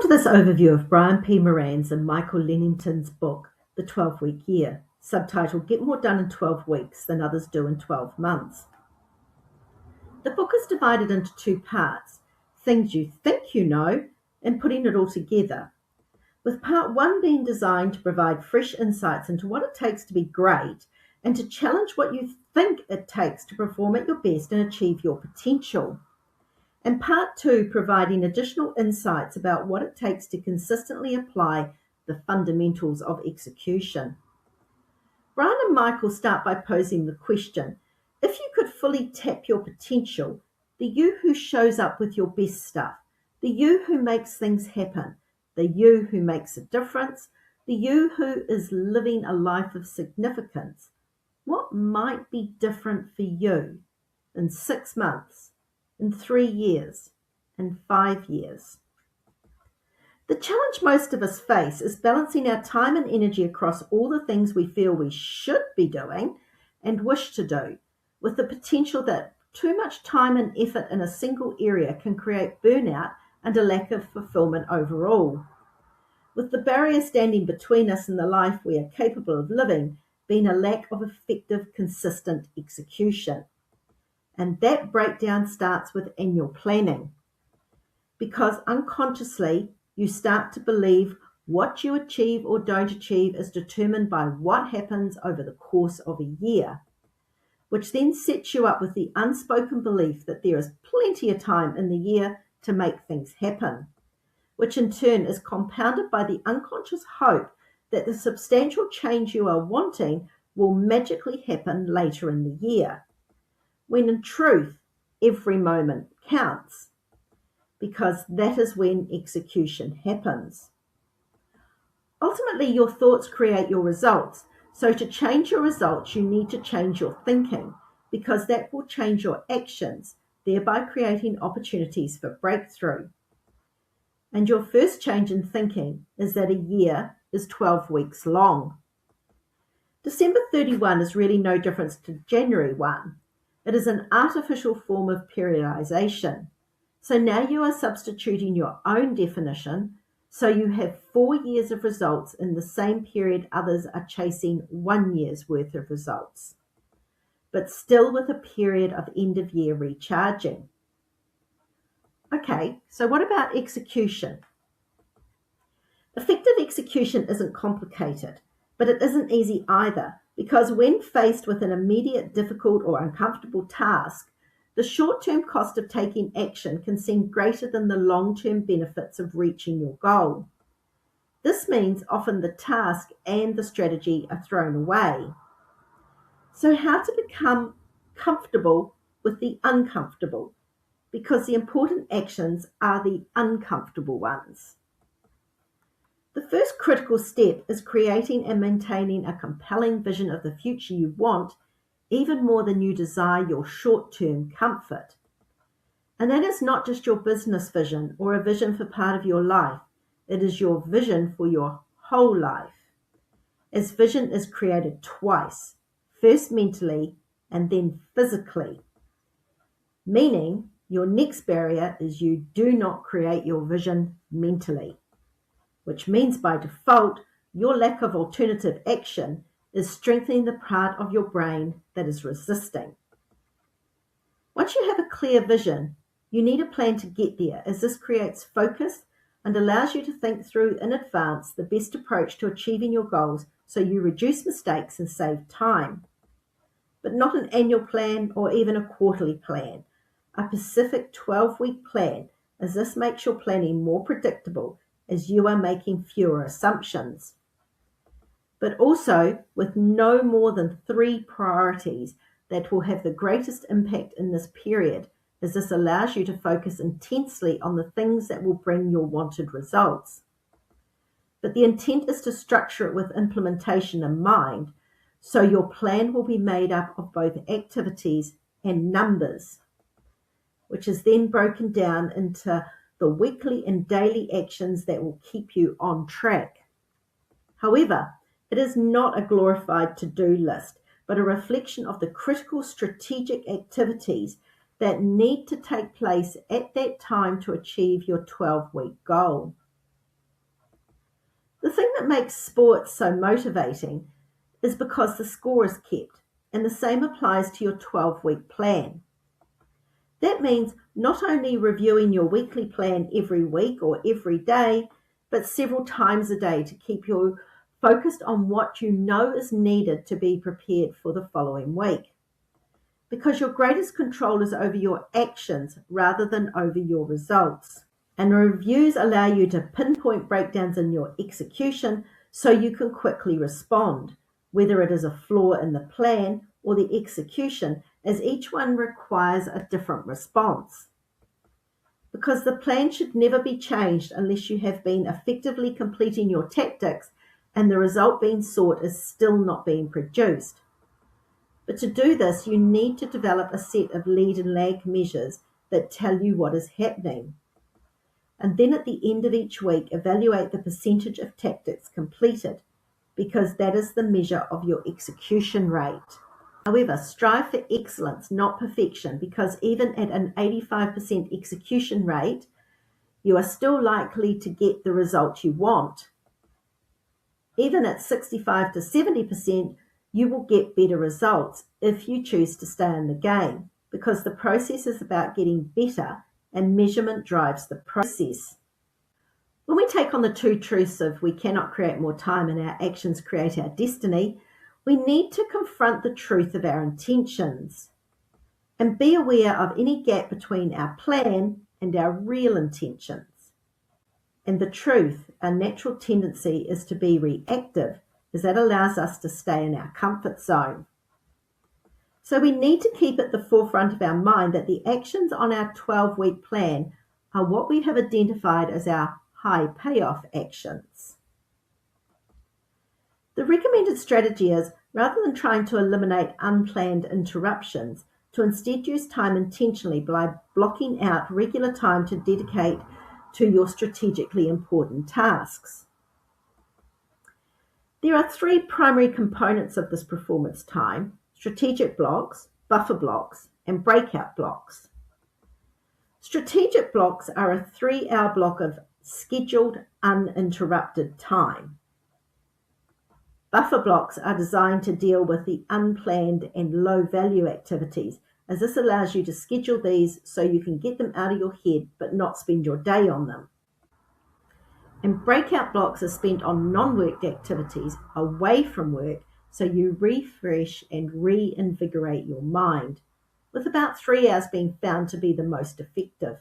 Welcome to this overview of Brian P. Moran's and Michael Lennington's book, The 12-Week Year, subtitled Get More Done in 12 Weeks Than Others Do in 12 Months. The book is divided into two parts, things you think you know and putting it all together, with part one being designed to provide fresh insights into what it takes to be great and to challenge what you think it takes to perform at your best and achieve your potential. And part two, providing additional insights about what it takes to consistently apply the fundamentals of execution. Brian and Michael start by posing the question, if you could fully tap your potential, the you who shows up with your best stuff, the you who makes things happen, the you who makes a difference, the you who is living a life of significance, what might be different for you in 6 months? In 3 years, in 5 years. The challenge most of us face is balancing our time and energy across all the things we feel we should be doing and wish to do, with the potential that too much time and effort in a single area can create burnout and a lack of fulfillment overall. With the barrier standing between us and the life we are capable of living being a lack of effective, consistent execution. And that breakdown starts with annual planning, because unconsciously you start to believe what you achieve or don't achieve is determined by what happens over the course of a year, which then sets you up with the unspoken belief that there is plenty of time in the year to make things happen, which in turn is compounded by the unconscious hope that the substantial change you are wanting will magically happen later in the year, when in truth, every moment counts, because that is when execution happens. Ultimately, your thoughts create your results. So to change your results, you need to change your thinking, because that will change your actions, thereby creating opportunities for breakthrough. And your first change in thinking is that a year is 12 weeks long. December 31 is really no different to January 1. It is an artificial form of periodization. So now you are substituting your own definition, so you have 4 years of results in the same period others are chasing 1 year's worth of results, but still with a period of end-of-year recharging. Okay, so what about execution? Effective execution isn't complicated, but it isn't easy either, because when faced with an immediate, difficult or uncomfortable task, the short-term cost of taking action can seem greater than the long-term benefits of reaching your goal. This means often the task and the strategy are thrown away. So how to become comfortable with the uncomfortable? Because the important actions are the uncomfortable ones. The first critical step is creating and maintaining a compelling vision of the future you want, even more than you desire your short-term comfort. And that is not just your business vision or a vision for part of your life. It is your vision for your whole life, as vision is created twice, first mentally and then physically. Meaning, your next barrier is you do not create your vision mentally, which means by default, your lack of alternative action is strengthening the part of your brain that is resisting. Once you have a clear vision, you need a plan to get there, as this creates focus and allows you to think through in advance the best approach to achieving your goals so you reduce mistakes and save time. But not an annual plan or even a quarterly plan, a specific 12-week plan, as this makes your planning more predictable as you are making fewer assumptions. But also with no more than 3 priorities that will have the greatest impact in this period, as this allows you to focus intensely on the things that will bring your wanted results. But the intent is to structure it with implementation in mind, so your plan will be made up of both activities and numbers, which is then broken down into the weekly and daily actions that will keep you on track. However, it is not a glorified to-do list, but a reflection of the critical strategic activities that need to take place at that time to achieve your 12-week goal. The thing that makes sports so motivating is because the score is kept, and the same applies to your 12-week plan. That means not only reviewing your weekly plan every week or every day, but several times a day to keep you focused on what you know is needed to be prepared for the following week. Because your greatest control is over your actions rather than over your results. And reviews allow you to pinpoint breakdowns in your execution so you can quickly respond, whether it is a flaw in the plan or the execution, as each one requires a different response. Because the plan should never be changed unless you have been effectively completing your tactics and the result being sought is still not being produced. But to do this, you need to develop a set of lead and lag measures that tell you what is happening. And then at the end of each week, evaluate the percentage of tactics completed, because that is the measure of your execution rate. However, strive for excellence, not perfection, because even at an 85% execution rate, you are still likely to get the result you want. Even at 65 to 70%, you will get better results if you choose to stay in the game, because the process is about getting better and measurement drives the process. When we take on the two truths of we cannot create more time and our actions create our destiny, we need to confront the truth of our intentions and be aware of any gap between our plan and our real intentions. And the truth, our natural tendency is to be reactive, as that allows us to stay in our comfort zone. So we need to keep at the forefront of our mind that the actions on our 12-week plan are what we have identified as our high payoff actions. The recommended strategy is, rather than trying to eliminate unplanned interruptions, to instead use time intentionally by blocking out regular time to dedicate to your strategically important tasks. There are three primary components of this performance time: strategic blocks, buffer blocks, and breakout blocks. Strategic blocks are a 3-hour block of scheduled, uninterrupted time. Buffer blocks are designed to deal with the unplanned and low-value activities, as this allows you to schedule these so you can get them out of your head but not spend your day on them. And breakout blocks are spent on non-work activities away from work, so you refresh and reinvigorate your mind, with about 3 hours being found to be the most effective.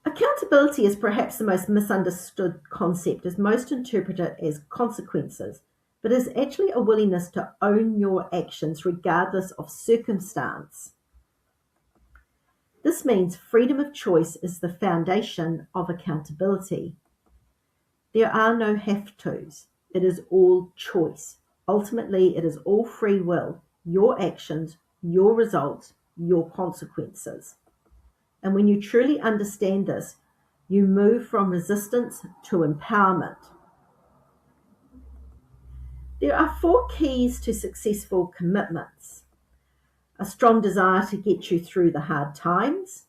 Accountability is perhaps the most misunderstood concept, as most interpret it as consequences, but is actually a willingness to own your actions regardless of circumstance. This means freedom of choice is the foundation of accountability. There are no have-tos. It is all choice. Ultimately, it is all free will, your actions, your results, your consequences. And when you truly understand this, you move from resistance to empowerment. There are 4 keys to successful commitments: a strong desire to get you through the hard times,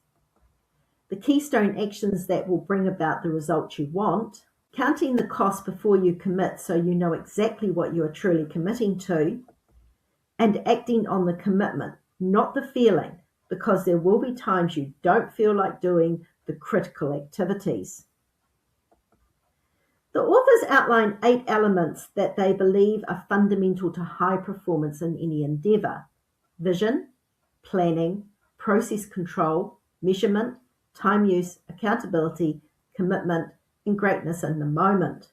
the keystone actions that will bring about the results you want, counting the cost before you commit so you know exactly what you are truly committing to, and acting on the commitment, not the feeling, because there will be times you don't feel like doing the critical activities. The authors outline 8 elements that they believe are fundamental to high performance in any endeavour: vision, planning, process control, measurement, time use, accountability, commitment, and greatness in the moment,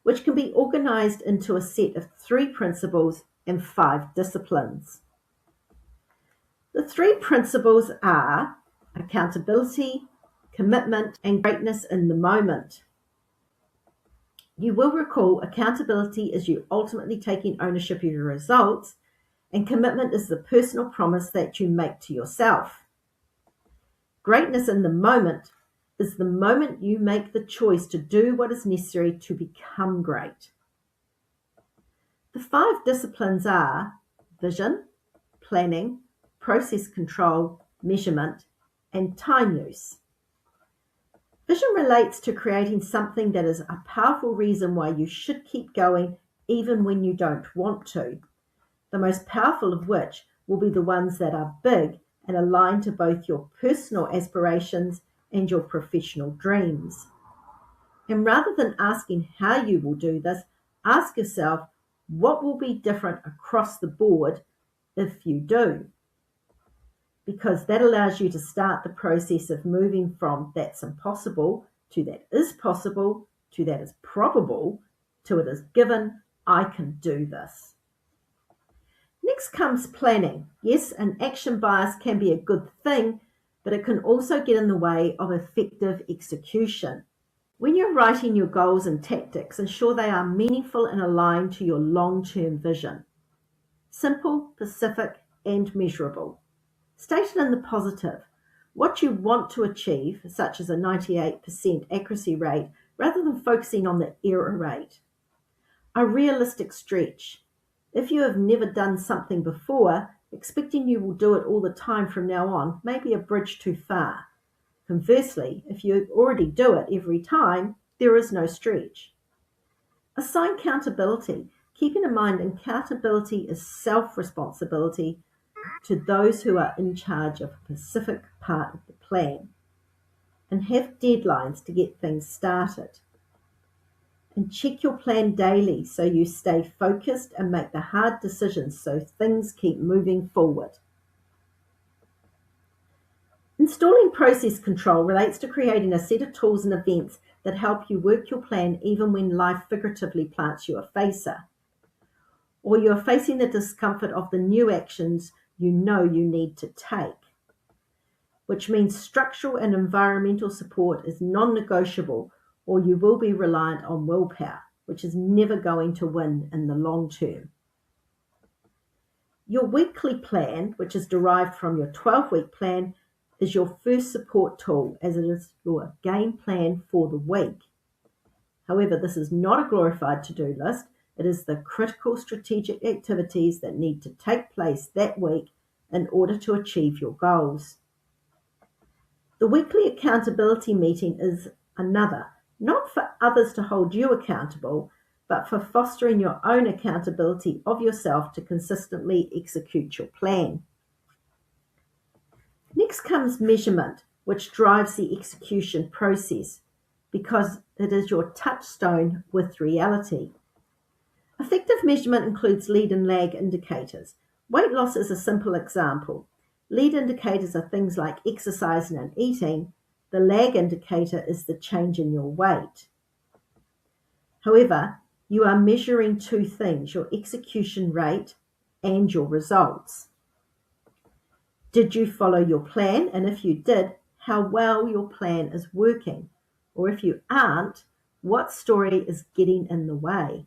which can be organised into a set of 3 principles and 5 disciplines. The 3 principles are accountability, commitment, and greatness in the moment. You will recall accountability is you ultimately taking ownership of your results, and commitment is the personal promise that you make to yourself. Greatness in the moment is the moment you make the choice to do what is necessary to become great. The 5 disciplines are vision, planning, process control, measurement, and time use. Vision relates to creating something that is a powerful reason why you should keep going even when you don't want to, the most powerful of which will be the ones that are big and aligned to both your personal aspirations and your professional dreams. And rather than asking how you will do this, ask yourself what will be different across the board if you do, because that allows you to start the process of moving from that's impossible to that is possible to that is probable to it is given, I can do this. Next comes planning. Yes, an action bias can be a good thing, but it can also get in the way of effective execution. When you're writing your goals and tactics, ensure they are meaningful and aligned to your long-term vision. Simple, specific, and measurable. Stated in the positive, what you want to achieve, such as a 98% accuracy rate, rather than focusing on the error rate. A realistic stretch. If you have never done something before, expecting you will do it all the time from now on may be a bridge too far. Conversely, if you already do it every time, there is no stretch. Assign accountability. Keeping in mind accountability is self-responsibility to those who are in charge of a specific part of the plan, and have deadlines to get things started. And check your plan daily so you stay focused and make the hard decisions so things keep moving forward. Installing process control relates to creating a set of tools and events that help you work your plan even when life figuratively plants you a facer, or you are facing the discomfort of the new actions you know you need to take, which means structural and environmental support is non-negotiable, or you will be reliant on willpower, which is never going to win in the long term. Your weekly plan, which is derived from your 12-week plan, is your first support tool, as it is your game plan for the week. However, this is not a glorified to-do list. It is the critical strategic activities that need to take place that week in order to achieve your goals. The weekly accountability meeting is another, not for others to hold you accountable, but for fostering your own accountability of yourself to consistently execute your plan. Next comes measurement, which drives the execution process because it is your touchstone with reality. Effective measurement includes lead and lag indicators. Weight loss is a simple example. Lead indicators are things like exercising and eating. The lag indicator is the change in your weight. However, you are measuring two things, your execution rate and your results. Did you follow your plan? And if you did, how well your plan is working? Or if you aren't, what story is getting in the way?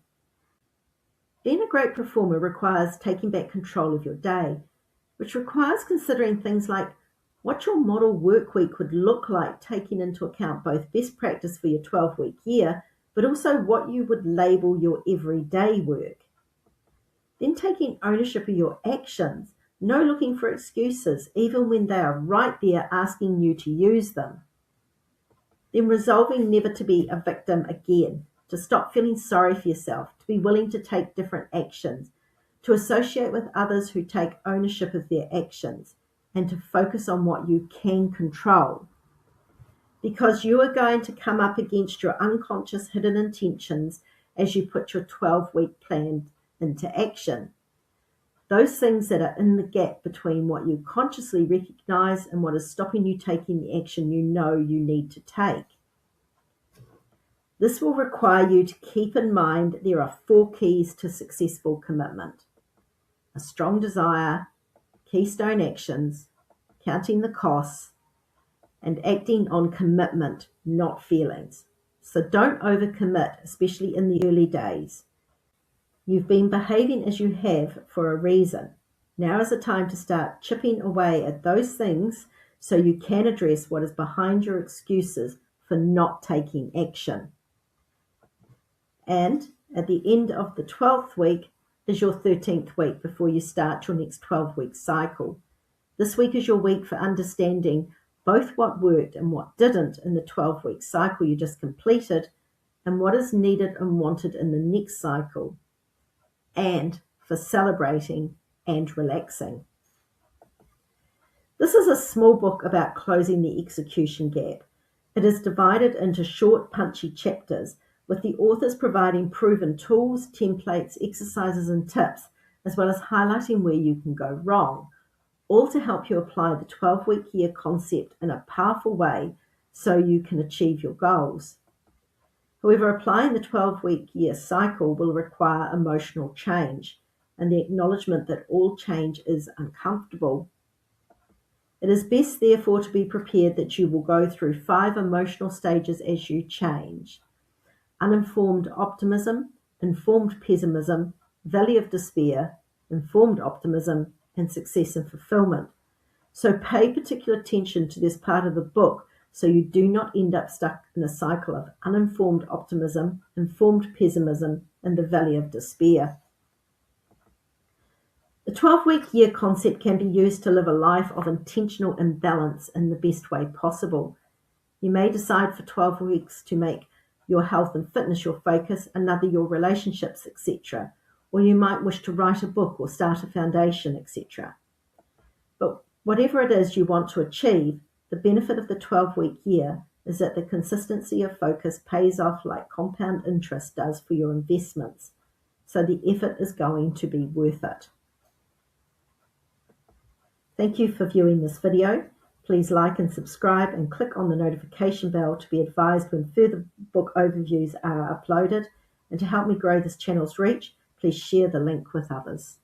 Being a great performer requires taking back control of your day, which requires considering things like what your model work week would look like, taking into account both best practice for your 12-week year, but also what you would label your everyday work. Then taking ownership of your actions, no looking for excuses, even when they are right there asking you to use them. Then resolving never to be a victim again, to stop feeling sorry for yourself, to be willing to take different actions, to associate with others who take ownership of their actions, and to focus on what you can control. Because you are going to come up against your unconscious hidden intentions as you put your 12-week plan into action. Those things that are in the gap between what you consciously recognize and what is stopping you taking the action you know you need to take. This will require you to keep in mind there are 4 keys to successful commitment: a strong desire, keystone actions, counting the costs, and acting on commitment, not feelings. So don't overcommit, especially in the early days. You've been behaving as you have for a reason. Now is the time to start chipping away at those things so you can address what is behind your excuses for not taking action. And at the end of the 12th week is your 13th week before you start your next 12-week cycle. This week is your week for understanding both what worked and what didn't in the 12-week cycle you just completed, and what is needed and wanted in the next cycle, and for celebrating and relaxing. This is a small book about closing the execution gap. It is divided into short, punchy chapters, with the authors providing proven tools, templates, exercises, and tips, as well as highlighting where you can go wrong, all to help you apply the 12-week year concept in a powerful way so you can achieve your goals. However, applying the 12-week year cycle will require emotional change and the acknowledgement that all change is uncomfortable. It is best, therefore, to be prepared that you will go through 5 emotional stages as you change: uninformed optimism, informed pessimism, valley of despair, informed optimism, and success and fulfillment. So pay particular attention to this part of the book so you do not end up stuck in a cycle of uninformed optimism, informed pessimism, and the valley of despair. The 12-week year concept can be used to live a life of intentional imbalance in the best way possible. You may decide for 12 weeks to make your health and fitness your focus, another your relationships, etc. Or you might wish to write a book or start a foundation, etc. But whatever it is you want to achieve, the benefit of the 12-week year is that the consistency of focus pays off like compound interest does for your investments. So the effort is going to be worth it. Thank you for viewing this video. Please like and subscribe and click on the notification bell to be advised when further book overviews are uploaded. And to help me grow this channel's reach, please share the link with others.